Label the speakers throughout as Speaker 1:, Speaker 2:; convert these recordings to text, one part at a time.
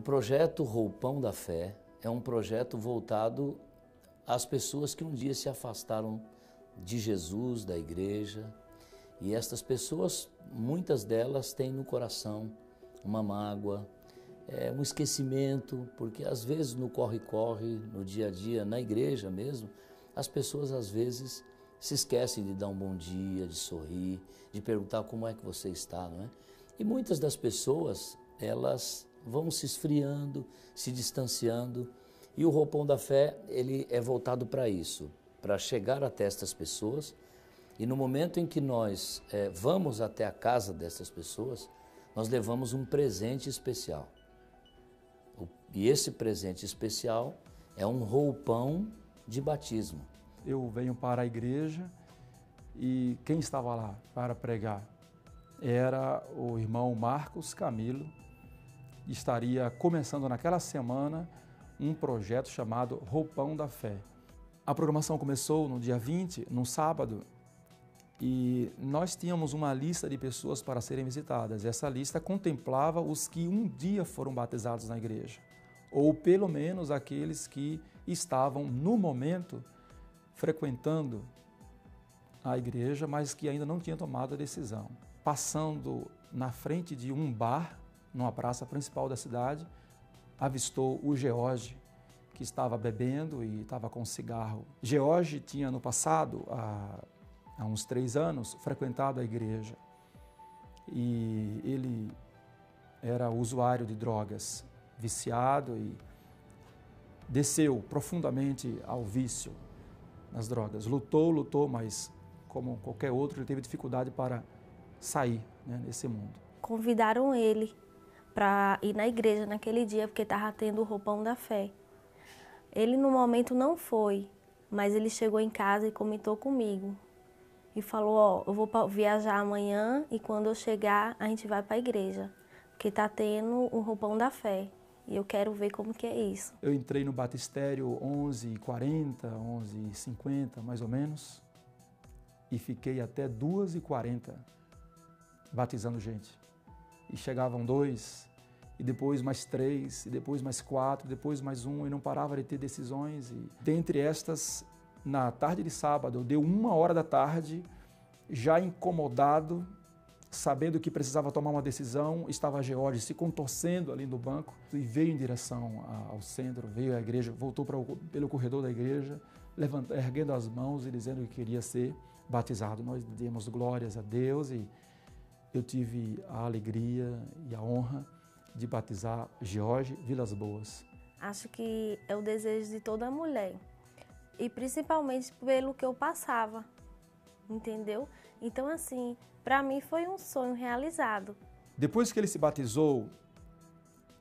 Speaker 1: O projeto Roupão da Fé é um projeto voltado às pessoas que um dia se afastaram de Jesus, da igreja. E estas pessoas, muitas delas têm no coração uma mágoa, um esquecimento, porque às vezes no corre-corre, no dia a dia, na igreja mesmo, as pessoas às vezes se esquecem de dar um bom dia, de sorrir, de perguntar como é que você está, não é? E muitas das pessoas, elas vão se esfriando, se distanciando, e o Roupão da Fé, ele é voltado para isso, para chegar até estas pessoas, e no momento em que nós vamos até a casa dessas pessoas, nós levamos um presente especial. E esse presente especial é um roupão de batismo.
Speaker 2: Eu venho para a igreja e quem estava lá para pregar era o irmão Marcos Camilo. Estaria começando naquela semana um projeto chamado Roupão da Fé. A programação começou no dia 20, num sábado, e nós tínhamos uma lista de pessoas para serem visitadas. Essa lista contemplava os que um dia foram batizados na igreja, ou pelo menos aqueles que estavam no momento frequentando a igreja, mas que ainda não tinham tomado a decisão. Passando na frente de um bar, numa praça principal da cidade, avistou o George, que estava bebendo e estava com um cigarro. George tinha no passado, há uns 3 anos, frequentado a igreja e ele era usuário de drogas, viciado, e desceu profundamente ao vício nas drogas. Lutou, mas como qualquer outro, ele teve dificuldade para sair, né, desse mundo.
Speaker 3: Convidaram ele para ir na igreja naquele dia, porque estava tendo o Roupão da Fé. Ele no momento não foi, mas ele chegou em casa e comentou comigo. E falou, ó, eu vou viajar amanhã e quando eu chegar a gente vai para a igreja, porque está tendo o Roupão da Fé. E eu quero ver como que é isso.
Speaker 2: Eu entrei no batistério 11h40, 11h50 mais ou menos, e fiquei até 2h40 batizando gente. E chegavam 2, e depois mais 3, e depois mais 4, depois mais 1, e não parava de ter decisões. E dentre estas, na tarde de sábado, deu 1h da tarde, já incomodado, sabendo que precisava tomar uma decisão, estava George se contorcendo ali no banco e veio em direção ao centro, veio à igreja, voltou pelo corredor da igreja, erguendo as mãos e dizendo que queria ser batizado. Nós demos glórias a Deus e eu tive a alegria e a honra de batizar George Vilas Boas.
Speaker 3: Acho que é o desejo de toda mulher, e principalmente pelo que eu passava, entendeu? Então, assim, para mim foi um sonho realizado.
Speaker 2: Depois que ele se batizou,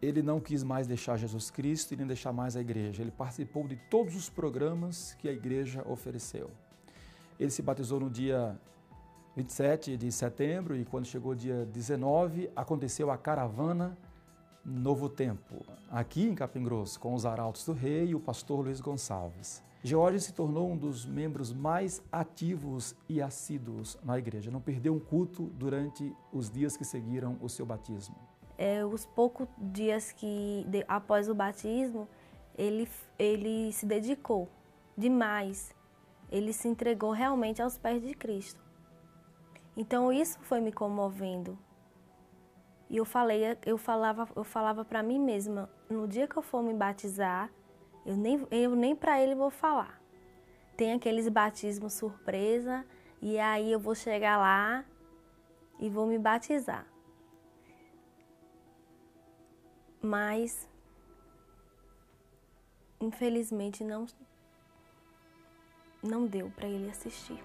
Speaker 2: ele não quis mais deixar Jesus Cristo e nem deixar mais a igreja. Ele participou de todos os programas que a igreja ofereceu. Ele se batizou no dia 27 de setembro e quando chegou o dia 19, aconteceu a caravana Novo Tempo, aqui em Capim Grosso, com os Arautos do Rei e o pastor Luiz Gonçalves. George se tornou um dos membros mais ativos e assíduos na igreja. Não perdeu um culto durante os dias que seguiram o seu batismo.
Speaker 3: Os poucos dias após o batismo, ele se dedicou demais. Ele se entregou realmente aos pés de Cristo. Então isso foi me comovendo. E eu falava para mim mesma, no dia que eu for me batizar, eu nem para ele vou falar. Tem aqueles batismos surpresa e aí eu vou chegar lá e vou me batizar. Mas, infelizmente, não deu para ele assistir.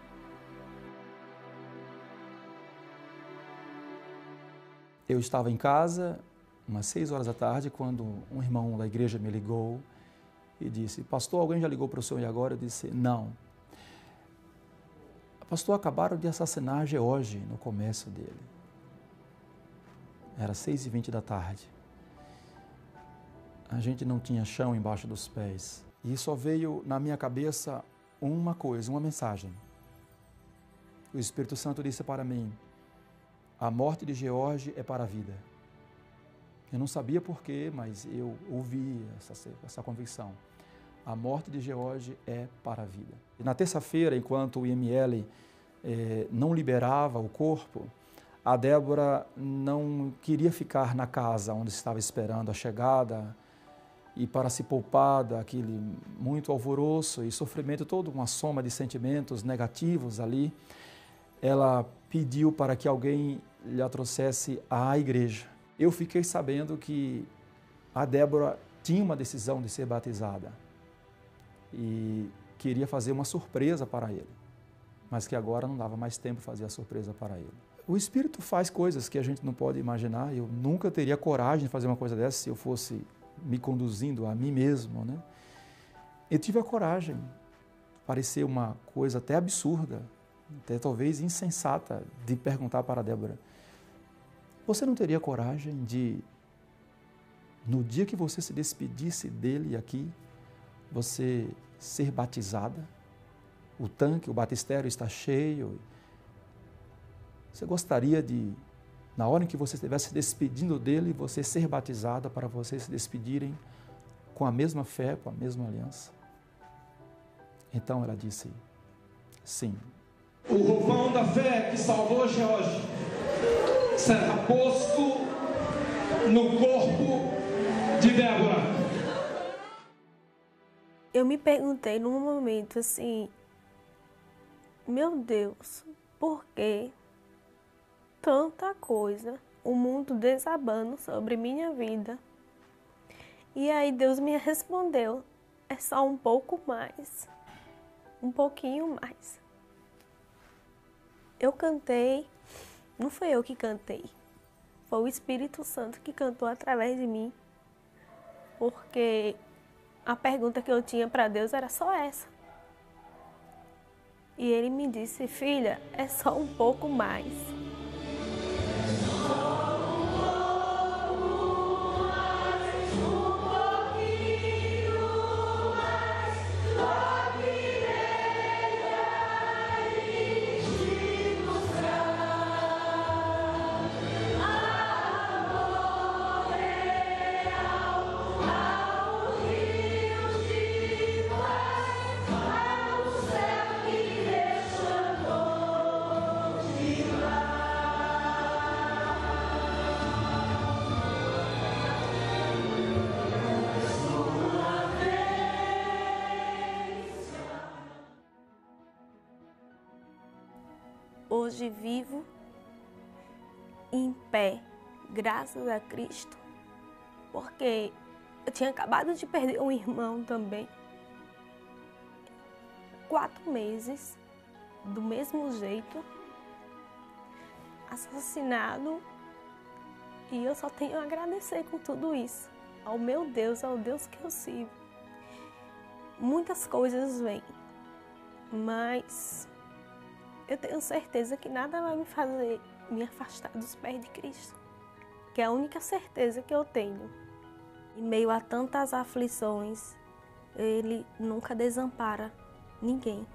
Speaker 2: Eu estava em casa, umas 6h da tarde, quando um irmão da igreja me ligou e disse, pastor, alguém já ligou para o senhor e agora? Eu disse, não. Pastor, acabaram de assassinar George no comércio dele. Era 6h20 da tarde. A gente não tinha chão embaixo dos pés. E só veio na minha cabeça uma coisa, uma mensagem. O Espírito Santo disse para mim, a morte de George é para a vida. Eu não sabia porquê, mas eu ouvi essa convicção. A morte de George é para a vida. E na terça-feira, enquanto o IML não liberava o corpo, a Débora não queria ficar na casa onde estava esperando a chegada, e para se poupar daquele muito alvoroço e sofrimento, toda uma soma de sentimentos negativos ali, ela pediu para que alguém lhe a trouxesse à igreja. Eu fiquei sabendo que a Débora tinha uma decisão de ser batizada e queria fazer uma surpresa para ele, mas que agora não dava mais tempo de fazer a surpresa para ele. O Espírito faz coisas que a gente não pode imaginar. Eu nunca teria coragem de fazer uma coisa dessa se eu fosse me conduzindo a mim mesmo, né? Eu tive a coragem, parecia uma coisa até absurda, até talvez insensata, de perguntar para a Débora: você não teria coragem de, no dia que você se despedisse dele aqui, você ser batizada? O tanque, o batistério está cheio. Você gostaria de, na hora em que você estivesse se despedindo dele, você ser batizada para vocês se despedirem com a mesma fé, com a mesma aliança? Então ela disse, sim.
Speaker 4: O roupão da fé que salvou George será posto no corpo de Débora.
Speaker 3: Eu me perguntei num momento assim, meu Deus, por que tanta coisa, o mundo desabando sobre minha vida? E aí Deus me respondeu, é só um pouco mais, um pouquinho mais. Eu cantei, não foi eu que cantei, foi o Espírito Santo que cantou através de mim, porque a pergunta que eu tinha para Deus era só essa. E Ele me disse, filha, é só um pouco mais. Hoje vivo em pé, graças a Cristo, porque eu tinha acabado de perder um irmão também. 4 meses, do mesmo jeito, assassinado, e eu só tenho a agradecer com tudo isso, ao meu Deus, ao Deus que eu sirvo. Muitas coisas vêm, mas eu tenho certeza que nada vai me fazer me afastar dos pés de Cristo, que é a única certeza que eu tenho. Em meio a tantas aflições, Ele nunca desampara ninguém.